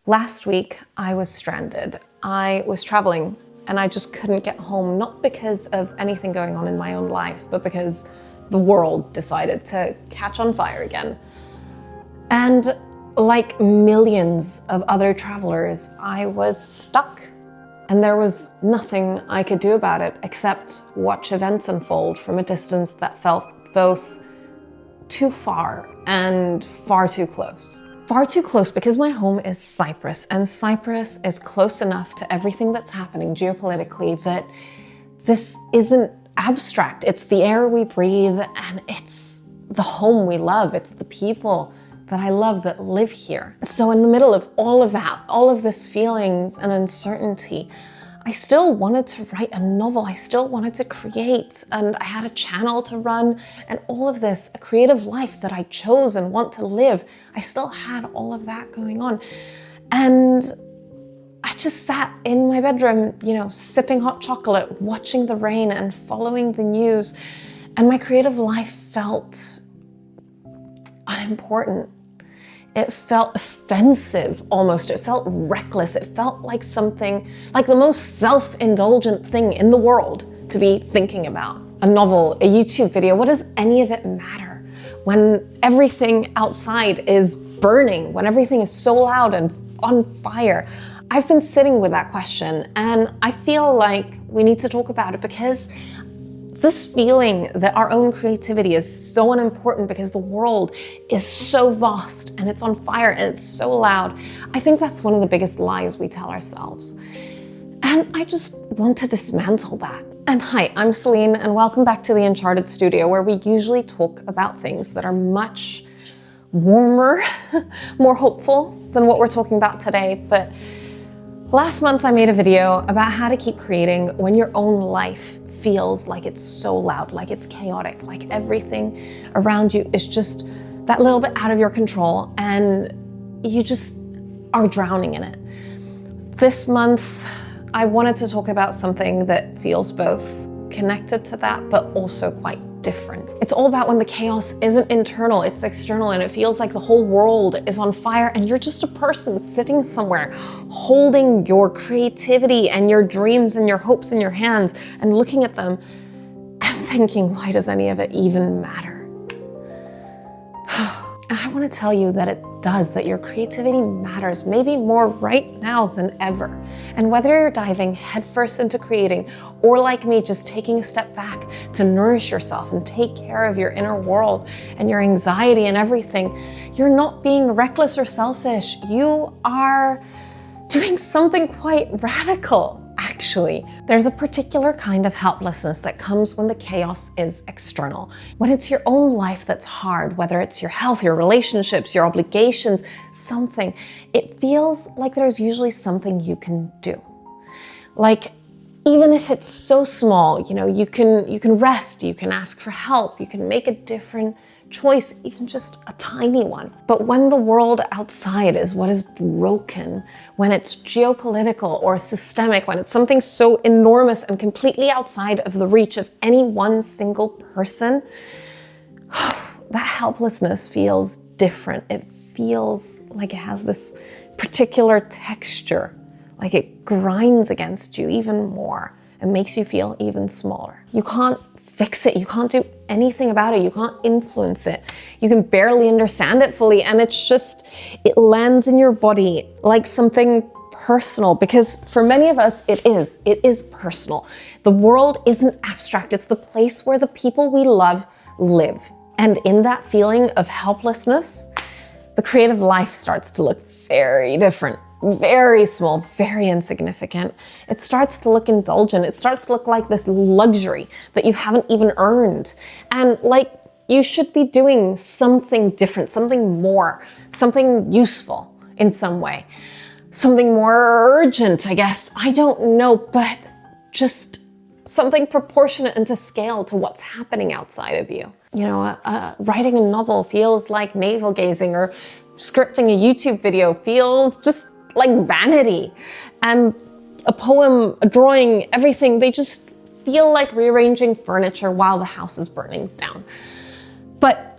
Last week, I was stranded. I was traveling and I just couldn't get home, not because of anything going on in my own life, but because the world decided to catch on fire again. And like millions of other travelers, I was stuck. And there was nothing I could do about it except watch events unfold from a distance that felt both too far and far too close. Far too close because my home is Cyprus, and Cyprus is close enough to everything that's happening geopolitically that this isn't abstract. It's the air we breathe, and it's the home we love. It's the people that I love that live here. So in the middle of all of that, all of this feelings and uncertainty, I still wanted to write a novel. I still wanted to create, and I had a channel to run, and all of this, a creative life that I chose and want to live. I still had all of that going on. And I just sat in my bedroom, sipping hot chocolate, watching the rain and following the news. And my creative life felt unimportant. It felt offensive almost. It felt reckless. It felt like something, like the most self-indulgent thing in the world to be thinking about. A novel, a YouTube video, what does any of it matter when everything outside is burning, when everything is so loud and on fire? I've been sitting with that question, and I feel like we need to talk about it because this feeling that our own creativity is so unimportant because the world is so vast and it's on fire and it's so loud, I think that's one of the biggest lies we tell ourselves. And I just want to dismantle that. And hi, I'm Celine, and welcome back to the Uncharted Studio, where we usually talk about things that are much warmer, more hopeful than what we're talking about today. But last month I made a video about how to keep creating when your own life feels like it's so loud, like it's chaotic, like everything around you is just that little bit out of your control and you just are drowning in it. This month, I wanted to talk about something that feels both connected to that, but also quite different. It's all about when the chaos isn't internal, it's external, and it feels like the whole world is on fire and you're just a person sitting somewhere holding your creativity and your dreams and your hopes in your hands and looking at them and thinking, why does any of it even matter? I want to tell you that it does, that your creativity matters, maybe more right now than ever. And whether you're diving headfirst into creating, or like me, just taking a step back to nourish yourself and take care of your inner world and your anxiety and everything, you're not being reckless or selfish. You are doing something quite radical. Actually, there's a particular kind of helplessness that comes when the chaos is external. When it's your own life that's hard, whether it's your health, your relationships, your obligations, something, it feels like there's usually something you can do. Like, even if it's so small, you can rest, you can ask for help, you can make a different choice, even just a tiny one. But when the world outside is what is broken, when it's geopolitical or systemic, when it's something so enormous and completely outside of the reach of any one single person, that helplessness feels different. It feels like it has this particular texture, like it grinds against you even more and makes you feel even smaller. You can't fix it. You can't do anything about it. You can't influence it. You can barely understand it fully. And it's just, it lands in your body like something personal, because for many of us, it is personal. The world isn't abstract. It's the place where the people we love live. And in that feeling of helplessness, the creative life starts to look very different. Very small, very insignificant. It starts to look indulgent. It starts to look like this luxury that you haven't even earned. And like you should be doing something different, something more, something useful in some way. Something more urgent, I guess. I don't know, but just something proportionate and to scale to what's happening outside of you. Writing a novel feels like navel gazing, or scripting a YouTube video feels just like vanity. And a poem, a drawing, everything, they just feel like rearranging furniture while the house is burning down. But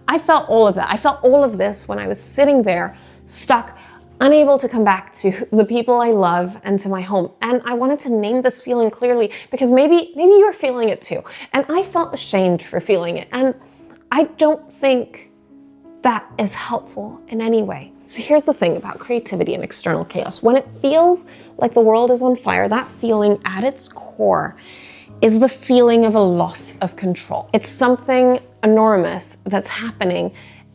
I felt all of that. I felt all of this when I was sitting there, stuck unable to come back to the people I love and to my home. And I wanted to name this feeling clearly because maybe you're feeling it too. And I felt ashamed for feeling it. And I don't think that is helpful in any way. So here's the thing about creativity and external chaos. When it feels like the world is on fire, that feeling at its core is the feeling of a loss of control. It's something enormous that's happening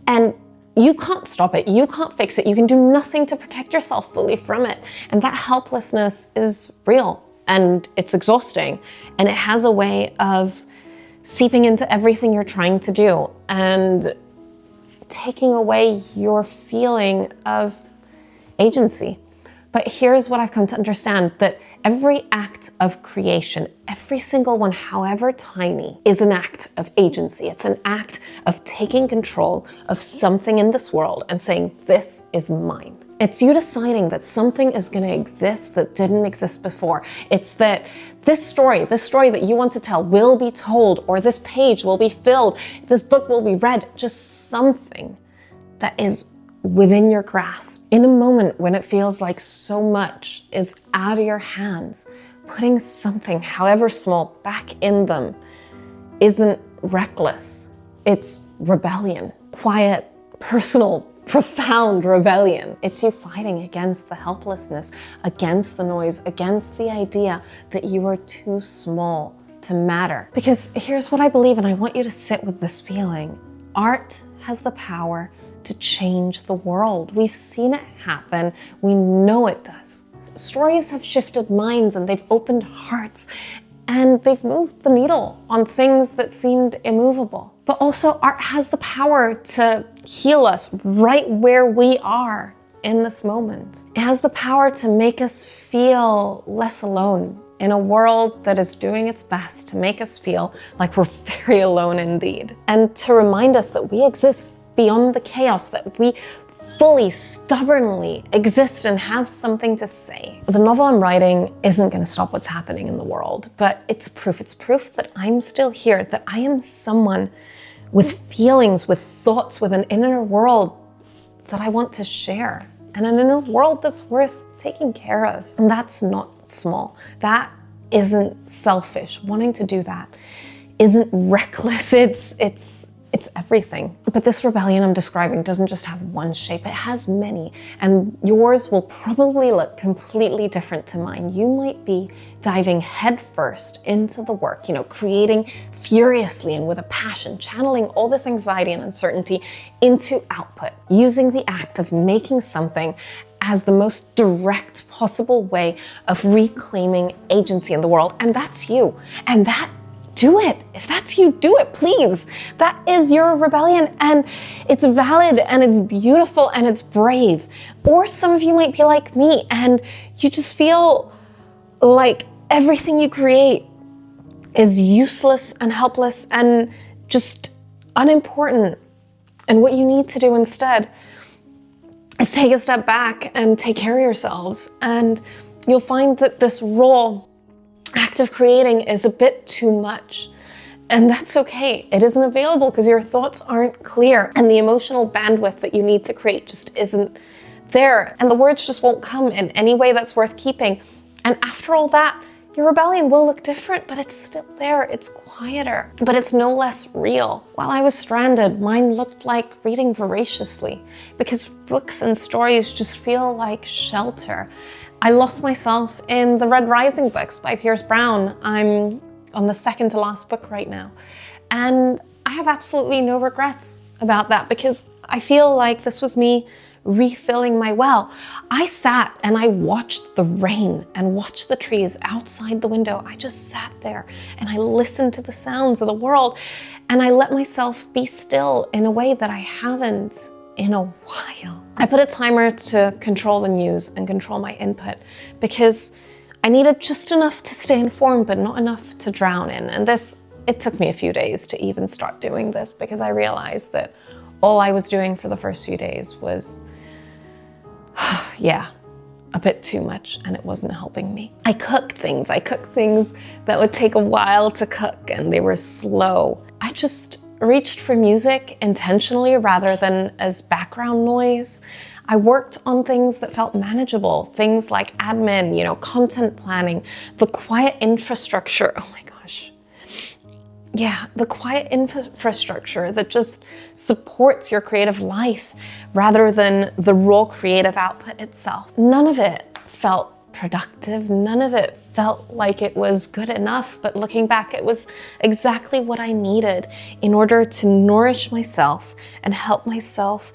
and you can't stop it, you can't fix it, you can do nothing to protect yourself fully from it. And that helplessness is real and it's exhausting and it has a way of seeping into everything you're trying to do and taking away your feeling of agency. But here's what I've come to understand, that every act of creation, every single one, however tiny, is an act of agency. It's an act of taking control of something in this world and saying, this is mine. It's you deciding that something is going to exist that didn't exist before. It's that this story that you want to tell will be told, or this page will be filled, this book will be read, just something that is within your grasp. In a moment when it feels like so much is out of your hands, putting something, however small, back in them isn't reckless. It's rebellion. Quiet, personal, profound rebellion. It's you fighting against the helplessness, against the noise, against the idea that you are too small to matter. Because here's what I believe, and I want you to sit with this feeling. Art has the power to change the world. We've seen it happen. We know it does. Stories have shifted minds and they've opened hearts and they've moved the needle on things that seemed immovable. But also art has the power to heal us right where we are in this moment. It has the power to make us feel less alone in a world that is doing its best to make us feel like we're very alone indeed. And to remind us that we exist beyond the chaos, that we fully, stubbornly exist and have something to say. The novel I'm writing isn't going to stop what's happening in the world, but it's proof. It's proof that I'm still here, that I am someone with feelings, with thoughts, with an inner world that I want to share, and an inner world that's worth taking care of. And that's not small. That isn't selfish. Wanting to do that isn't reckless. It's everything. But this rebellion I'm describing doesn't just have one shape, it has many. And yours will probably look completely different to mine. You might be diving headfirst into the work, creating furiously and with a passion, channeling all this anxiety and uncertainty into output, using the act of making something as the most direct possible way of reclaiming agency in the world. And that's you. And do it. If that's you, do it, please. That is your rebellion, and it's valid and it's beautiful and it's brave. Or some of you might be like me and you just feel like everything you create is useless and helpless and just unimportant. And what you need to do instead is take a step back and take care of yourselves. And you'll find that this raw act of creating is a bit too much. And that's okay. It isn't available because your thoughts aren't clear and the emotional bandwidth that you need to create just isn't there. And the words just won't come in any way that's worth keeping. And after all that, your rebellion will look different, but it's still there. It's quieter, but it's no less real. While I was stranded, mine looked like reading voraciously because books and stories just feel like shelter. I lost myself in the Red Rising books by Pierce Brown. I'm on the second to last book right now. And I have absolutely no regrets about that because I feel like this was me refilling my well. I sat and I watched the rain and watched the trees outside the window. I just sat there and I listened to the sounds of the world and I let myself be still in a way that I haven't in a while. I put a timer to control the news and control my input because I needed just enough to stay informed, but not enough to drown in. And it took me a few days to even start doing this because I realized that all I was doing for the first few days was, a bit too much, and it wasn't helping me. I cooked things that would take a while to cook and they were slow. I just reached for music intentionally rather than as background noise. I worked on things that felt manageable, things like admin, content planning, the quiet infrastructure. Oh my gosh. Yeah, the quiet infrastructure that just supports your creative life rather than the raw creative output itself. None of it felt productive. None of it felt like it was good enough, but looking back, it was exactly what I needed in order to nourish myself and help myself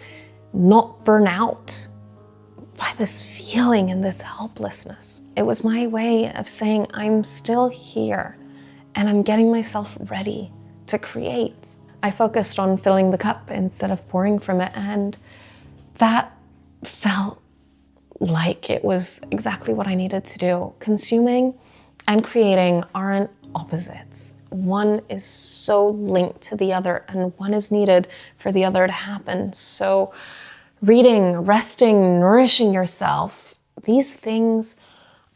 not burn out by this feeling and this helplessness. It was my way of saying, I'm still here and I'm getting myself ready to create. I focused on filling the cup instead of pouring from it, and that felt like it was exactly what I needed to do. Consuming and creating aren't opposites. One is so linked to the other, and one is needed for the other to happen. So reading, resting, nourishing yourself, these things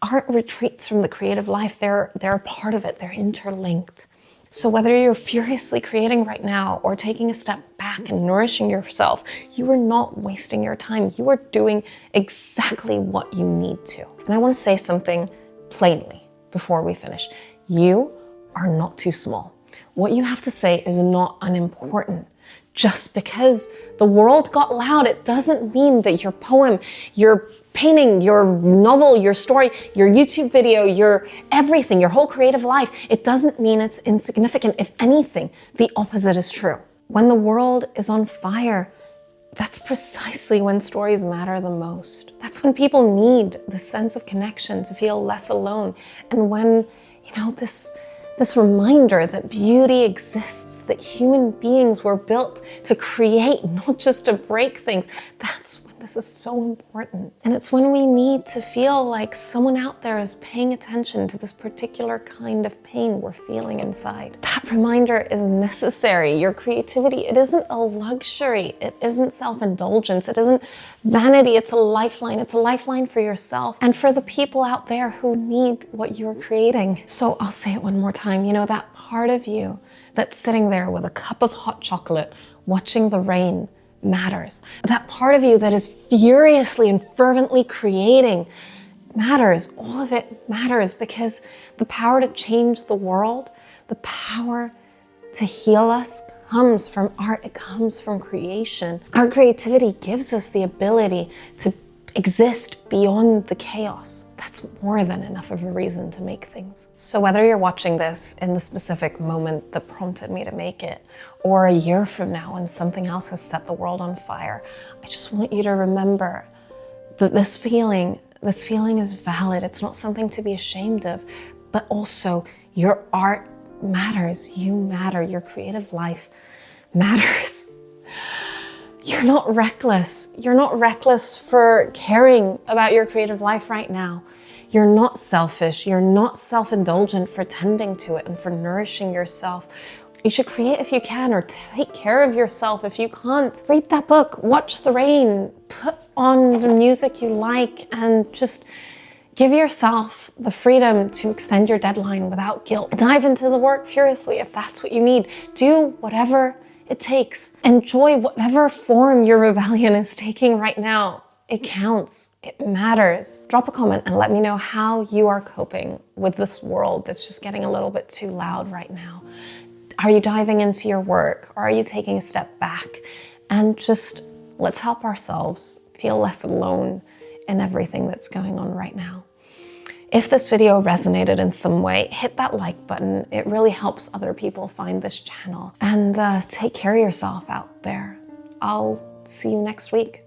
aren't retreats from the creative life. They're a part of it. They're interlinked. So whether you're furiously creating right now or taking a step back and nourishing yourself, you are not wasting your time. You are doing exactly what you need to. And I want to say something plainly before we finish. You are not too small. What you have to say is not unimportant. Just because the world got loud, it doesn't mean that your poem, your painting, your novel, your story, your YouTube video, your everything, your whole creative life, it doesn't mean it's insignificant. If anything, the opposite is true. When the world is on fire, that's precisely when stories matter the most. That's when people need the sense of connection to feel less alone. And when, this reminder that beauty exists, that human beings were built to create, not just to break things. That's when this is so important. And it's when we need to feel like someone out there is paying attention to this particular kind of pain we're feeling inside. That reminder is necessary. Your creativity, it isn't a luxury. It isn't self-indulgence. It isn't vanity. It's a lifeline. It's a lifeline for yourself and for the people out there who need what you're creating. So I'll say it one more time. That part of you that's sitting there with a cup of hot chocolate, watching the rain, matters. That part of you that is furiously and fervently creating matters. All of it matters, because the power to change the world, the power to heal us comes from art. It comes from creation. Our creativity gives us the ability to exist beyond the chaos. That's more than enough of a reason to make things. So whether you're watching this in the specific moment that prompted me to make it, or a year from now when something else has set the world on fire, I just want you to remember that this feeling is valid. It's not something to be ashamed of, but also your art matters. You matter. Your creative life matters. You're not reckless. You're not reckless for caring about your creative life right now. You're not selfish. You're not self-indulgent for tending to it and for nourishing yourself. You should create if you can, or take care of yourself if you can't. Read that book, watch the rain, put on the music you like, and just give yourself the freedom to extend your deadline without guilt. Dive into the work furiously if that's what you need. Do whatever it takes. Enjoy whatever form your rebellion is taking right now. It counts. It matters. Drop a comment and let me know how you are coping with this world that's just getting a little bit too loud right now. Are you diving into your work, or are you taking a step back? And just let's help ourselves feel less alone in everything that's going on right now. If this video resonated in some way, hit that like button. It really helps other people find this channel. And take care of yourself out there. I'll see you next week.